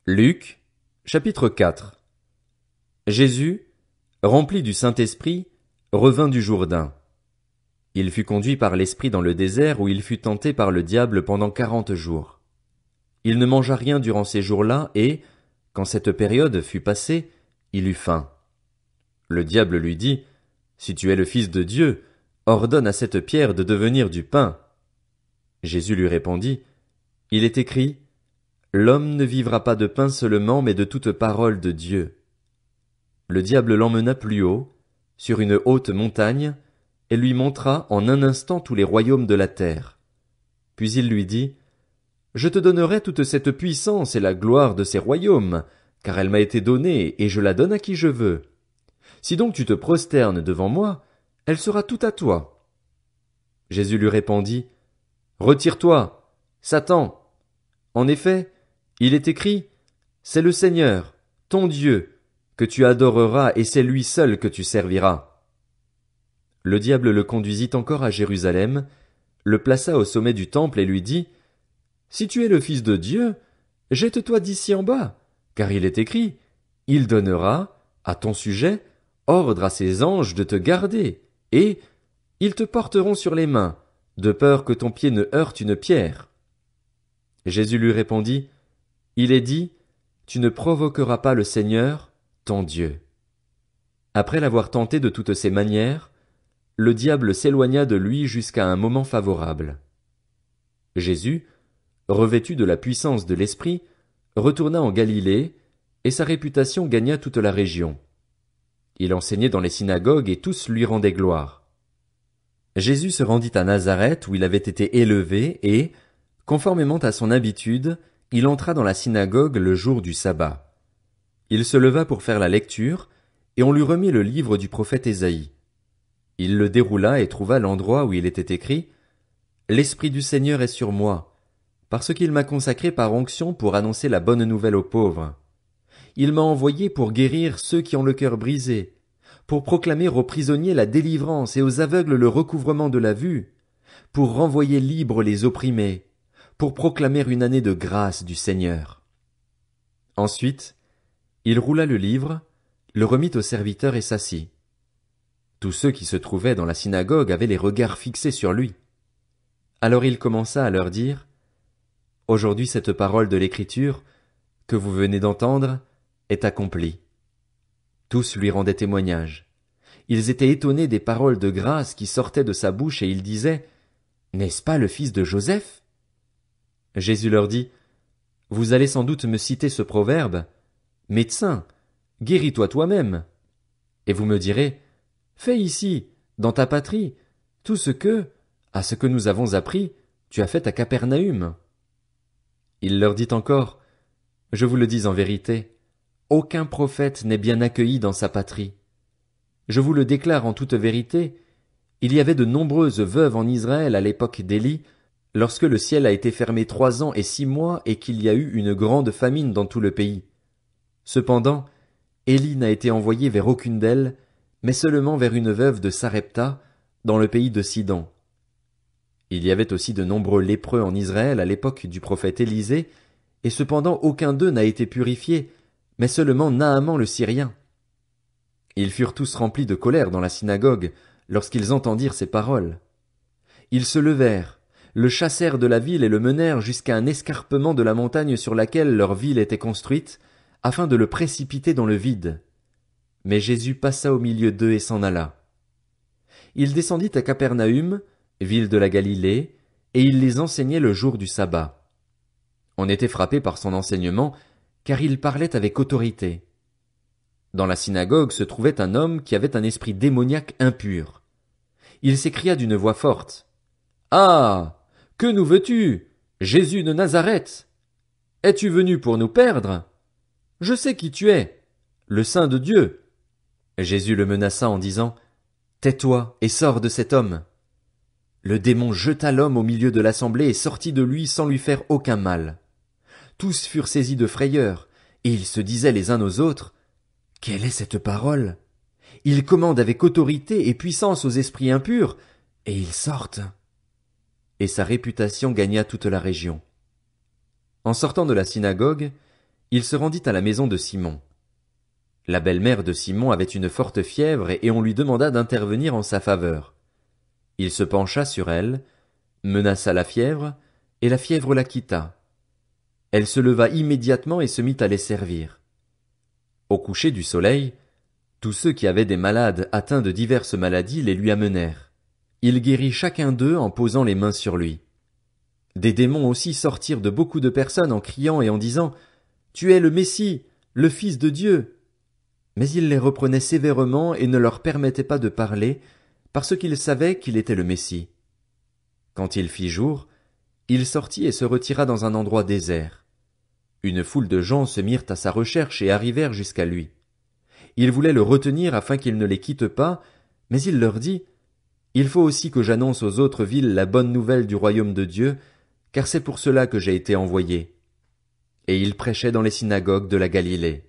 Luc, chapitre 4. Jésus, rempli du Saint-Esprit, revint du Jourdain. Il fut conduit par l'Esprit dans le désert où il fut tenté par le diable pendant 40 jours. Il ne mangea rien durant ces jours-là et, quand cette période fut passée, il eut faim. Le diable lui dit, « Si tu es le Fils de Dieu, ordonne à cette pierre de devenir du pain. » Jésus lui répondit, « Il est écrit, l'homme ne vivra pas de pain seulement, mais de toute parole de Dieu. » Le diable l'emmena plus haut, sur une haute montagne, et lui montra en un instant tous les royaumes de la terre. Puis il lui dit, « Je te donnerai toute cette puissance et la gloire de ces royaumes, car elle m'a été donnée, et je la donne à qui je veux. Si donc tu te prosternes devant moi, elle sera toute à toi. » Jésus lui répondit, « Retire-toi, Satan. En effet, il est écrit, c'est le Seigneur, ton Dieu, que tu adoreras et c'est lui seul que tu serviras. » Le diable le conduisit encore à Jérusalem, le plaça au sommet du temple et lui dit, « Si tu es le Fils de Dieu, jette-toi d'ici en bas, car il est écrit, il donnera, à ton sujet, ordre à ses anges de te garder, et ils te porteront sur les mains, de peur que ton pied ne heurte une pierre. » Jésus lui répondit, « Il est dit, tu ne provoqueras pas le Seigneur, ton Dieu. » Après l'avoir tenté de toutes ses manières, le diable s'éloigna de lui jusqu'à un moment favorable. Jésus, revêtu de la puissance de l'Esprit, retourna en Galilée, et sa réputation gagna toute la région. Il enseignait dans les synagogues et tous lui rendaient gloire. Jésus se rendit à Nazareth où il avait été élevé et, conformément à son habitude, il entra dans la synagogue le jour du sabbat. Il se leva pour faire la lecture, et on lui remit le livre du prophète Ésaïe. Il le déroula et trouva l'endroit où il était écrit « L'Esprit du Seigneur est sur moi, parce qu'il m'a consacré par onction pour annoncer la bonne nouvelle aux pauvres. Il m'a envoyé pour guérir ceux qui ont le cœur brisé, pour proclamer aux prisonniers la délivrance et aux aveugles le recouvrement de la vue, pour renvoyer libres les opprimés, pour proclamer une année de grâce du Seigneur. » Ensuite, il roula le livre, le remit au serviteur et s'assit. Tous ceux qui se trouvaient dans la synagogue avaient les regards fixés sur lui. Alors il commença à leur dire, « Aujourd'hui cette parole de l'Écriture, que vous venez d'entendre, est accomplie. » Tous lui rendaient témoignage. Ils étaient étonnés des paroles de grâce qui sortaient de sa bouche et ils disaient, « N'est-ce pas le fils de Joseph? » Jésus leur dit, « Vous allez sans doute me citer ce proverbe, « Médecin, guéris-toi toi-même. » Et vous me direz, « Fais ici, dans ta patrie, tout ce que, à ce que nous avons appris, tu as fait à Capernaüm. » Il leur dit encore, « Je vous le dis en vérité, aucun prophète n'est bien accueilli dans sa patrie. Je vous le déclare en toute vérité, il y avait de nombreuses veuves en Israël à l'époque d'Élie, lorsque le ciel a été fermé 3 ans et 6 mois et qu'il y a eu une grande famine dans tout le pays. Cependant, Élie n'a été envoyé vers aucune d'elles, mais seulement vers une veuve de Sarepta, dans le pays de Sidon. Il y avait aussi de nombreux lépreux en Israël à l'époque du prophète Élisée, et cependant aucun d'eux n'a été purifié, mais seulement Naaman le Syrien. Ils furent tous remplis de colère dans la synagogue, lorsqu'ils entendirent ces paroles. Ils se levèrent, le chassèrent de la ville et le menèrent jusqu'à un escarpement de la montagne sur laquelle leur ville était construite, afin de le précipiter dans le vide. Mais Jésus passa au milieu d'eux et s'en alla. Il descendit à Capernaüm, ville de la Galilée, et il les enseignait le jour du sabbat. On était frappé par son enseignement, car il parlait avec autorité. Dans la synagogue se trouvait un homme qui avait un esprit démoniaque impur. Il s'écria d'une voix forte, « Ah! Que nous veux-tu, Jésus de Nazareth? Es-tu venu pour nous perdre? Je sais qui tu es, le Saint de Dieu. » Jésus le menaça en disant, « Tais-toi et sors de cet homme. » Le démon jeta l'homme au milieu de l'assemblée et sortit de lui sans lui faire aucun mal. Tous furent saisis de frayeur, et ils se disaient les uns aux autres, « Quelle est cette parole? Il commande avec autorité et puissance aux esprits impurs, et ils sortent. » Et sa réputation gagna toute la région. En sortant de la synagogue, il se rendit à la maison de Simon. La belle-mère de Simon avait une forte fièvre et on lui demanda d'intervenir en sa faveur. Il se pencha sur elle, menaça la fièvre, et la fièvre la quitta. Elle se leva immédiatement et se mit à les servir. Au coucher du soleil, tous ceux qui avaient des malades atteints de diverses maladies les lui amenèrent. Il guérit chacun d'eux en posant les mains sur lui. Des démons aussi sortirent de beaucoup de personnes en criant et en disant « Tu es le Messie, le Fils de Dieu !» Mais il les reprenait sévèrement et ne leur permettait pas de parler, parce qu'ils savaient qu'il était le Messie. Quand il fit jour, il sortit et se retira dans un endroit désert. Une foule de gens se mirent à sa recherche et arrivèrent jusqu'à lui. Ils voulaient le retenir afin qu'il ne les quitte pas, mais il leur dit « Il faut aussi que j'annonce aux autres villes la bonne nouvelle du royaume de Dieu, car c'est pour cela que j'ai été envoyé. » Et il prêchait dans les synagogues de la Galilée.